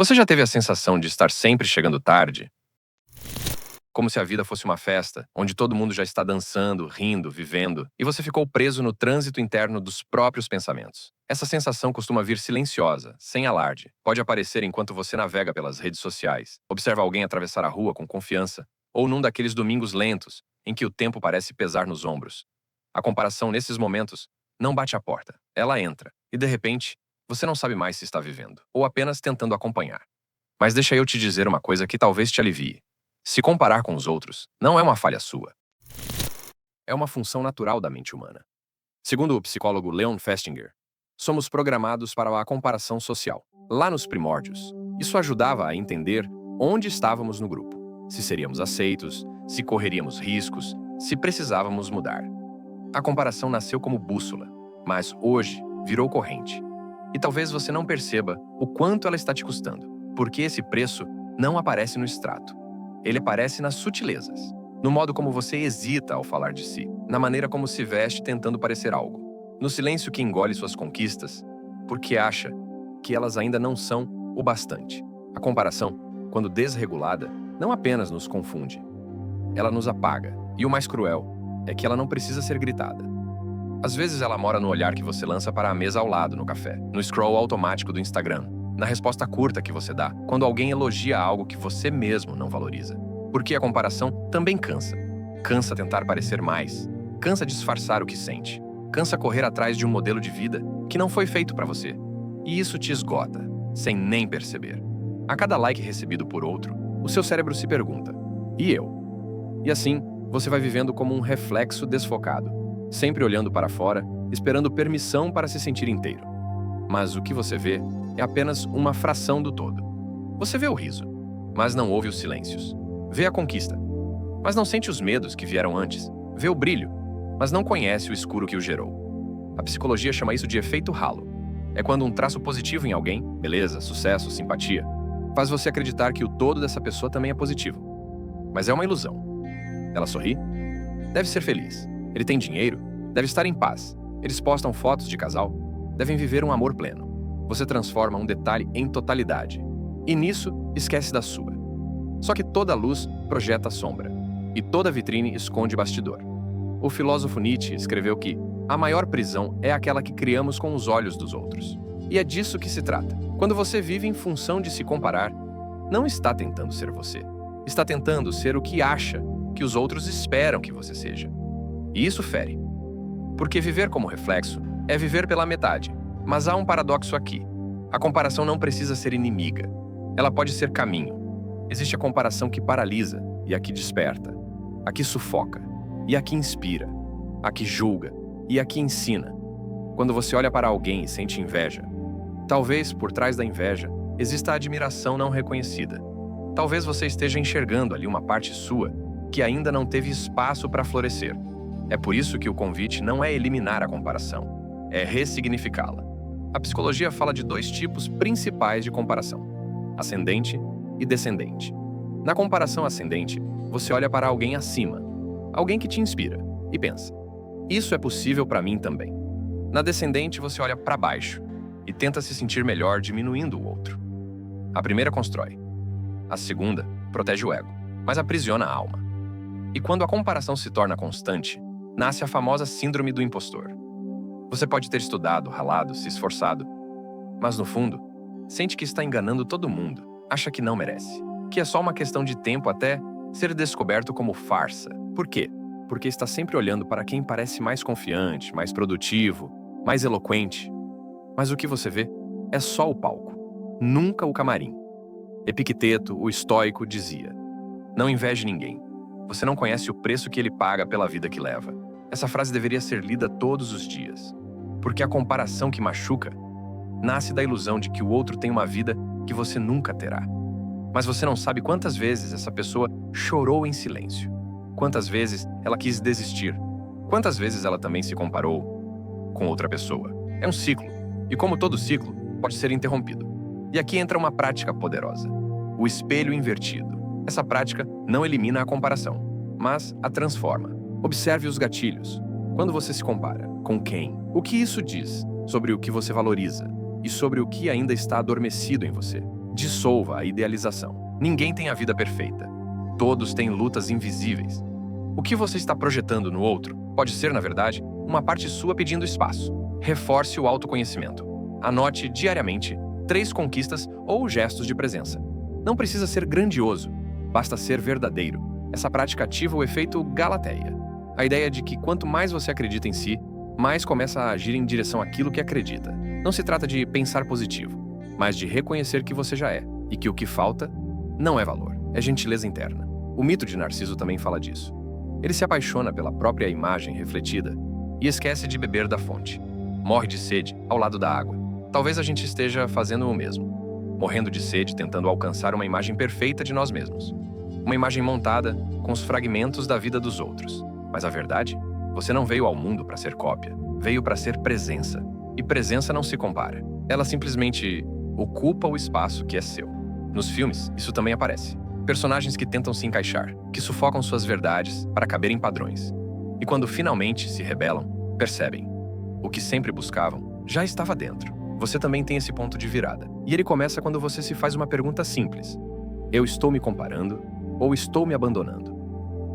Você já teve a sensação de estar sempre chegando tarde? Como se a vida fosse uma festa, onde todo mundo já está dançando, rindo, vivendo, e você ficou preso no trânsito interno dos próprios pensamentos. Essa sensação costuma vir silenciosa, sem alarde. Pode aparecer enquanto você navega pelas redes sociais, observa alguém atravessar a rua com confiança, ou num daqueles domingos lentos, em que o tempo parece pesar nos ombros. A comparação nesses momentos não bate à porta, ela entra, e de repente, você não sabe mais se está vivendo, ou apenas tentando acompanhar. Mas deixa eu te dizer uma coisa que talvez te alivie. Se comparar com os outros, não é uma falha sua. É uma função natural da mente humana. Segundo o psicólogo Leon Festinger, somos programados para a comparação social. Lá nos primórdios, isso ajudava a entender onde estávamos no grupo, se seríamos aceitos, se correríamos riscos, se precisávamos mudar. A comparação nasceu como bússola, mas hoje virou corrente. E talvez você não perceba o quanto ela está te custando, porque esse preço não aparece no extrato. Ele aparece nas sutilezas, no modo como você hesita ao falar de si, na maneira como se veste tentando parecer algo, no silêncio que engole suas conquistas, porque acha que elas ainda não são o bastante. A comparação, quando desregulada, não apenas nos confunde, ela nos apaga. E o mais cruel é que ela não precisa ser gritada. Às vezes ela mora no olhar que você lança para a mesa ao lado no café, no scroll automático do Instagram, na resposta curta que você dá quando alguém elogia algo que você mesmo não valoriza. Porque a comparação também cansa. Cansa tentar parecer mais, cansa disfarçar o que sente, cansa correr atrás de um modelo de vida que não foi feito para você. E isso te esgota, sem nem perceber. A cada like recebido por outro, o seu cérebro se pergunta: e eu? E assim, você vai vivendo como um reflexo desfocado, sempre olhando para fora, esperando permissão para se sentir inteiro. Mas o que você vê é apenas uma fração do todo. Você vê o riso, mas não ouve os silêncios. Vê a conquista, mas não sente os medos que vieram antes. Vê o brilho, mas não conhece o escuro que o gerou. A psicologia chama isso de efeito halo. É quando um traço positivo em alguém, beleza, sucesso, simpatia, faz você acreditar que o todo dessa pessoa também é positivo. Mas é uma ilusão. Ela sorri? Deve ser feliz. Ele tem dinheiro? Deve estar em paz. Eles postam fotos de casal? Devem viver um amor pleno. Você transforma um detalhe em totalidade. E nisso, esquece da sua. Só que toda luz projeta sombra. E toda vitrine esconde bastidor. O filósofo Nietzsche escreveu que a maior prisão é aquela que criamos com os olhos dos outros. E é disso que se trata. Quando você vive em função de se comparar, não está tentando ser você. Está tentando ser o que acha que os outros esperam que você seja. E isso fere. Porque viver como reflexo é viver pela metade. Mas há um paradoxo aqui. A comparação não precisa ser inimiga. Ela pode ser caminho. Existe a comparação que paralisa e a que desperta. A que sufoca e a que inspira. A que julga e a que ensina. Quando você olha para alguém e sente inveja, talvez por trás da inveja exista a admiração não reconhecida. Talvez você esteja enxergando ali uma parte sua que ainda não teve espaço para florescer. É por isso que o convite não é eliminar a comparação, é ressignificá-la. A psicologia fala de dois tipos principais de comparação: ascendente e descendente. Na comparação ascendente, você olha para alguém acima, alguém que te inspira, e pensa: isso é possível para mim também. Na descendente, você olha para baixo e tenta se sentir melhor diminuindo o outro. A primeira constrói. A segunda protege o ego, mas aprisiona a alma. E quando a comparação se torna constante, nasce a famosa síndrome do impostor. Você pode ter estudado, ralado, se esforçado, mas no fundo, sente que está enganando todo mundo, acha que não merece, que é só uma questão de tempo até ser descoberto como farsa. Por quê? Porque está sempre olhando para quem parece mais confiante, mais produtivo, mais eloquente. Mas o que você vê é só o palco, nunca o camarim. Epicteto, o estoico, dizia: não inveje ninguém. Você não conhece o preço que ele paga pela vida que leva. Essa frase deveria ser lida todos os dias. Porque a comparação que machuca nasce da ilusão de que o outro tem uma vida que você nunca terá. Mas você não sabe quantas vezes essa pessoa chorou em silêncio. Quantas vezes ela quis desistir. Quantas vezes ela também se comparou com outra pessoa. É um ciclo. E como todo ciclo, pode ser interrompido. E aqui entra uma prática poderosa: o espelho invertido. Essa prática não elimina a comparação, mas a transforma. Observe os gatilhos. Quando você se compara, com quem? O que isso diz sobre o que você valoriza e sobre o que ainda está adormecido em você? Dissolva a idealização. Ninguém tem a vida perfeita. Todos têm lutas invisíveis. O que você está projetando no outro pode ser, na verdade, uma parte sua pedindo espaço. Reforce o autoconhecimento. Anote diariamente 3 conquistas ou gestos de presença. Não precisa ser grandioso, basta ser verdadeiro. Essa prática ativa o efeito Galateia. A ideia de que quanto mais você acredita em si, mais começa a agir em direção àquilo que acredita. Não se trata de pensar positivo, mas de reconhecer que você já é, e que o que falta não é valor, é gentileza interna. O mito de Narciso também fala disso. Ele se apaixona pela própria imagem refletida e esquece de beber da fonte. Morre de sede ao lado da água. Talvez a gente esteja fazendo o mesmo. Morrendo de sede tentando alcançar uma imagem perfeita de nós mesmos. Uma imagem montada com os fragmentos da vida dos outros. Mas a verdade? Você não veio ao mundo para ser cópia. Veio para ser presença. E presença não se compara. Ela simplesmente ocupa o espaço que é seu. Nos filmes, isso também aparece. Personagens que tentam se encaixar, que sufocam suas verdades para caber em padrões. E quando finalmente se rebelam, percebem. O que sempre buscavam já estava dentro. Você também tem esse ponto de virada. E ele começa quando você se faz uma pergunta simples. Eu estou me comparando ou estou me abandonando?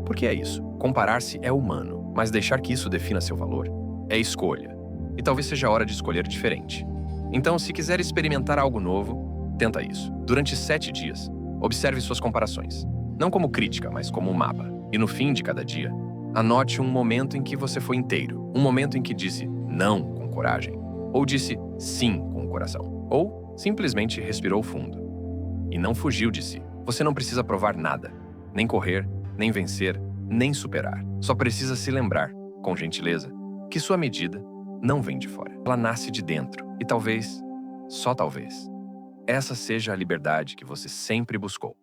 Porque é isso. Comparar-se é humano, mas deixar que isso defina seu valor é escolha. E talvez seja a hora de escolher diferente. Então, se quiser experimentar algo novo, tenta isso. Durante 7 dias, observe suas comparações. Não como crítica, mas como um mapa. E no fim de cada dia, anote um momento em que você foi inteiro. Um momento em que disse não com coragem. Ou disse sim com o coração. Ou simplesmente respirou fundo. E não fugiu de si. Você não precisa provar nada. Nem correr, nem vencer, nem superar. Só precisa se lembrar, com gentileza, que sua medida não vem de fora. Ela nasce de dentro. E talvez, só talvez, essa seja a liberdade que você sempre buscou.